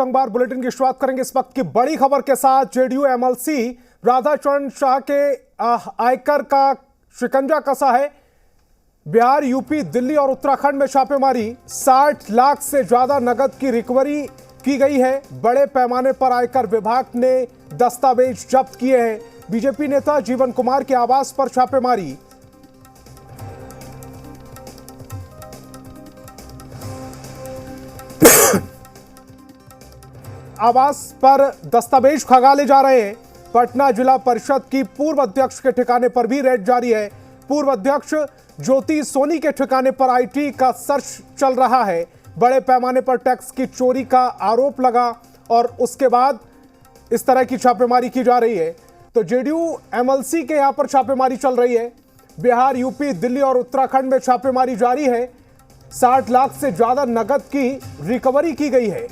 अखबार बुलेटिन की शुरुआत करेंगे इस वक्त की बड़ी खबर के साथ। जेडीयू एमएलसी राधाचरण शाह के आयकर का शिकंजा कसा है। बिहार, यूपी, दिल्ली और उत्तराखंड में छापेमारी, 60 लाख से ज्यादा नकद की रिकवरी की गई है। बड़े पैमाने पर आयकर विभाग ने दस्तावेज जब्त किए हैं। बीजेपी नेता जीवन कुमार के आवास पर छापेमारी। आवास पर दस्तावेज खंगाले जा रहे हैं। पटना जिला परिषद की पूर्व अध्यक्ष के ठिकाने पर भी रेड जारी है। पूर्व अध्यक्ष ज्योति सोनी के ठिकाने पर आईटी का सर्च चल रहा है। बड़े पैमाने पर टैक्स की चोरी का आरोप लगा और उसके बाद इस तरह की छापेमारी की जा रही है। तो जेडीयू एमएलसी के यहां पर छापेमारी चल रही है। बिहार, यूपी, दिल्ली और उत्तराखंड में छापेमारी जारी है। 60 लाख से ज्यादा नकद की रिकवरी की गई है।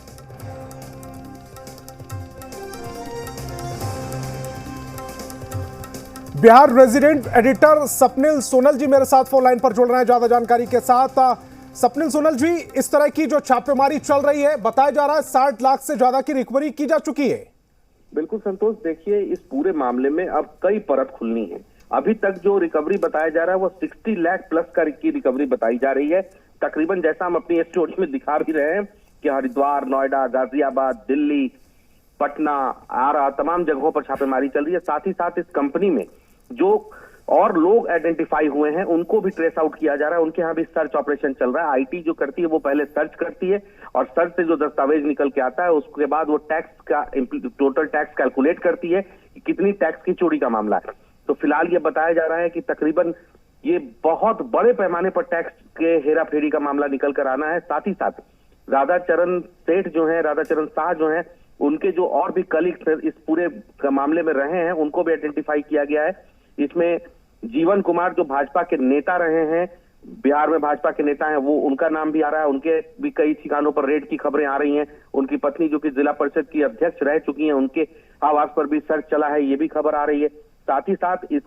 बिहार रेजिडेंट एडिटर स्वप्निल सोनल जी मेरे साथ फोन लाइन पर जुड़ रहे हैं ज्यादा जानकारी के साथ। स्वप्निल सोनल जी, इस तरह की जो छापेमारी चल रही है, बताया जा रहा है 60 लाख से ज्यादा की रिकवरी की जा चुकी है। बिल्कुल संतोष, देखिए इस पूरे मामले में अब कई परत खुलनी है। अभी तक जो रिकवरी बताया जा रहा है वो 60 लाख प्लस की रिकवरी बताई जा रही है। तकरीबन जैसा हम अपनी स्टोरी में दिखा भी रहे हैं कि हरिद्वार, नोएडा, गाजियाबाद, दिल्ली, पटना, आरा, तमाम जगहों पर छापेमारी चल रही है। साथ ही साथ इस कंपनी में जो और लोग आइडेंटिफाई हुए हैं उनको भी ट्रेस आउट किया जा रहा है। उनके यहाँ भी सर्च ऑपरेशन चल रहा है। आईटी जो करती है वो पहले सर्च करती है और सर्च से जो दस्तावेज निकल के आता है उसके बाद वो टैक्स का टोटल टैक्स कैलकुलेट करती है कि कितनी टैक्स की चोरी का मामला है। तो फिलहाल ये बताया जा रहा है कि तकरीबन ये बहुत बड़े पैमाने पर टैक्स के हेरा फेरी का मामला निकल कर आना है। साथ ही साथ राधाचरण शाह जो है उनके जो और भी कलीग इस पूरे मामले में रहे हैं उनको भी आइडेंटिफाई किया गया है। इसमें जीवन कुमार जो भाजपा के नेता रहे हैं, बिहार में भाजपा के नेता हैं, वो उनका नाम भी आ रहा है। उनके भी कई ठिकानों पर रेड की खबरें आ रही हैं। उनकी पत्नी जो कि जिला परिषद की अध्यक्ष रह चुकी हैं, उनके आवास पर भी सर्च चला है, ये भी खबर आ रही है। साथ ही साथ इस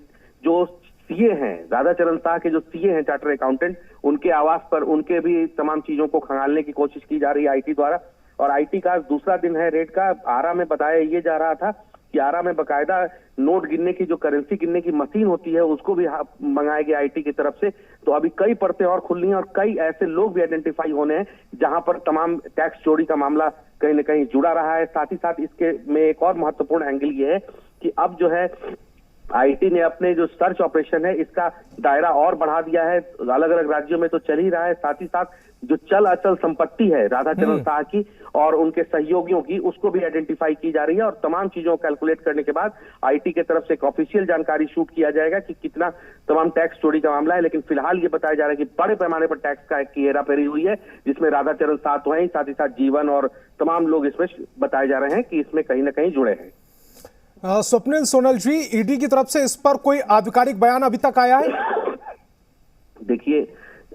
जो सीए हैं, राधाचरण शाह के जो सीए हैं, चार्टर अकाउंटेंट, उनके आवास पर उनके भी तमाम चीजों को खंगालने की कोशिश की जा रही है आईटी द्वारा। और आईटी का दूसरा दिन है रेड का। आरा में बताया ये जा रहा था कि आरा में बकायदा नोट गिनने की, जो करेंसी गिनने की मशीन होती है, उसको भी मंगाया गया आईटी की तरफ से। तो अभी कई परतें और खुलनी है और कई ऐसे लोग भी आइडेंटिफाई होने हैं जहां पर तमाम टैक्स चोरी का मामला कहीं न कहीं जुड़ा रहा है। साथ ही साथ इसके में एक और महत्वपूर्ण एंगल ये है कि अब जो है आईटी ने अपने जो सर्च ऑपरेशन है इसका दायरा और बढ़ा दिया है। अलग अलग राज्यों में तो चल ही रहा है। साथ ही साथ जो चल अचल संपत्ति है राधाचरण शाह की और उनके सहयोगियों की, उसको भी आइडेंटिफाई की जा रही है। और तमाम चीजों को कैलकुलेट करने के बाद आईटी के तरफ से एक ऑफिशियल जानकारी शूट किया जाएगा कि कितना तमाम टैक्स चोरी का मामला है। लेकिन फिलहाल ये बताया जा रहा है कि बड़े पैमाने पर टैक्स की हेराफेरी हुई है, जिसमें राधाचरण शाह तो है, साथ ही साथ जीवन और तमाम लोग इसमें बताए जा रहे हैं कि इसमें कहीं ना कहीं जुड़े हैं। स्वप्निल सोनल जी, ईडी की तरफ से इस पर कोई आधिकारिक बयान अभी तक आया है? देखिए,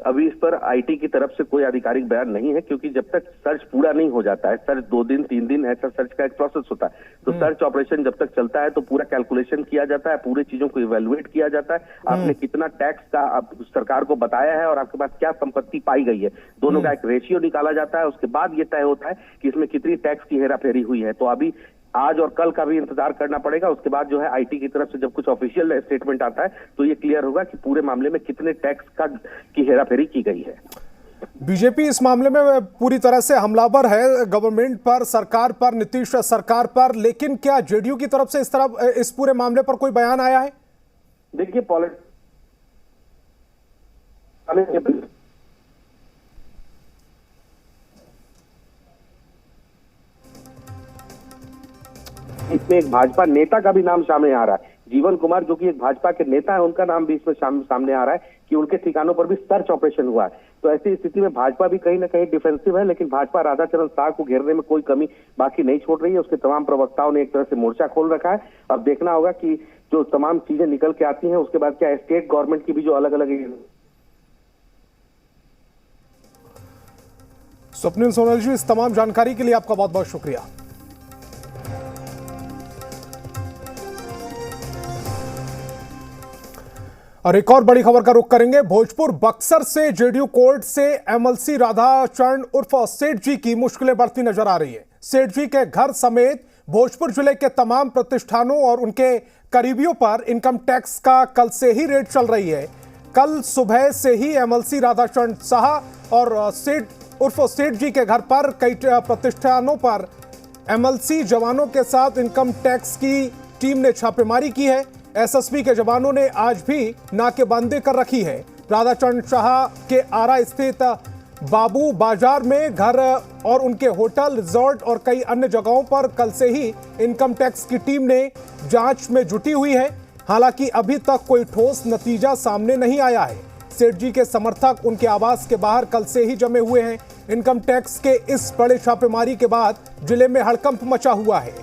अभी इस पर आईटी की तरफ से कोई आधिकारिक बयान नहीं है, क्योंकि जब तक सर्च पूरा नहीं हो जाता है, सर्च 2 दिन 3 दिन ऐसा सर्च का एक प्रोसेस होता है, तो सर्च ऑपरेशन जब तक चलता है तो पूरा कैलकुलेशन किया जाता है, पूरी चीजों को इवेलुएट किया जाता है। आपने कितना टैक्स का आप सरकार को बताया है और आपके पास क्या संपत्ति पाई गई है, दोनों का एक रेशियो निकाला जाता है। उसके बाद ये तय होता है कि इसमें कितनी टैक्स की हेराफेरी हुई है। तो अभी आज और कल का भी इंतजार करना पड़ेगा। उसके बाद जो है आईटी की तरफ से जब कुछ ऑफिशियल स्टेटमेंट आता है तो ये क्लियर होगा कि पूरे मामले में कितने टैक्स की हेराफेरी की गई है। बीजेपी इस मामले में पूरी तरह से हमलावर है, गवर्नमेंट पर, सरकार पर, नीतीश सरकार पर। लेकिन क्या जेडीयू की तरफ से इस पूरे मामले पर कोई बयान आया है? देखिए, इसमें एक भाजपा नेता का भी नाम सामने आ रहा है। जीवन कुमार जो कि एक भाजपा के नेता है, उनका नाम भी इसमें सामने आ रहा है कि उनके ठिकानों पर भी सर्च ऑपरेशन हुआ है। तो ऐसी स्थिति में भाजपा भी कहीं ना कहीं डिफेंसिव है, लेकिन भाजपा राधाचरण शाह को घेरने में कोई कमी बाकी नहीं छोड़ रही है। उसके तमाम प्रवक्ताओं ने एक तरह से मोर्चा खोल रखा है। अब देखना होगा कि जो तमाम चीजें निकल के आती हैं उसके बाद क्या स्टेट गवर्नमेंट की भी जो अलग अलग। स्वप्निल सोनल जी, इस तमाम जानकारी के लिए आपका बहुत बहुत शुक्रिया। और एक और बड़ी खबर का रुख करेंगे। भोजपुर बक्सर से जेडीयू कोर्ट से एमएलसी राधाचरण उर्फ सेठ जी की मुश्किलें बढ़ती नजर आ रही है। सेठ जी के घर समेत भोजपुर जिले के तमाम प्रतिष्ठानों और उनके करीबियों पर इनकम टैक्स का कल से ही रेड चल रही है। कल सुबह से ही एमएलसी राधाचरण शाह और सेठ जी के घर पर कई प्रतिष्ठानों पर एमएलसी जवानों के साथ इनकम टैक्स की टीम ने छापेमारी की है। एसएसबी के जवानों ने आज भी नाकेबंदी कर रखी है। राधाचरण शाह के आरा स्थित बाबू बाजार में घर और उनके होटल, रिजॉर्ट और कई अन्य जगहों पर कल से ही इनकम टैक्स की टीम ने जांच में जुटी हुई है। हालांकि अभी तक कोई ठोस नतीजा सामने नहीं आया है। सेठ जी के समर्थक उनके आवास के बाहर कल से ही जमे हुए हैं। इनकम टैक्स के इस बड़े छापेमारी के बाद जिले में हड़कंप मचा हुआ है।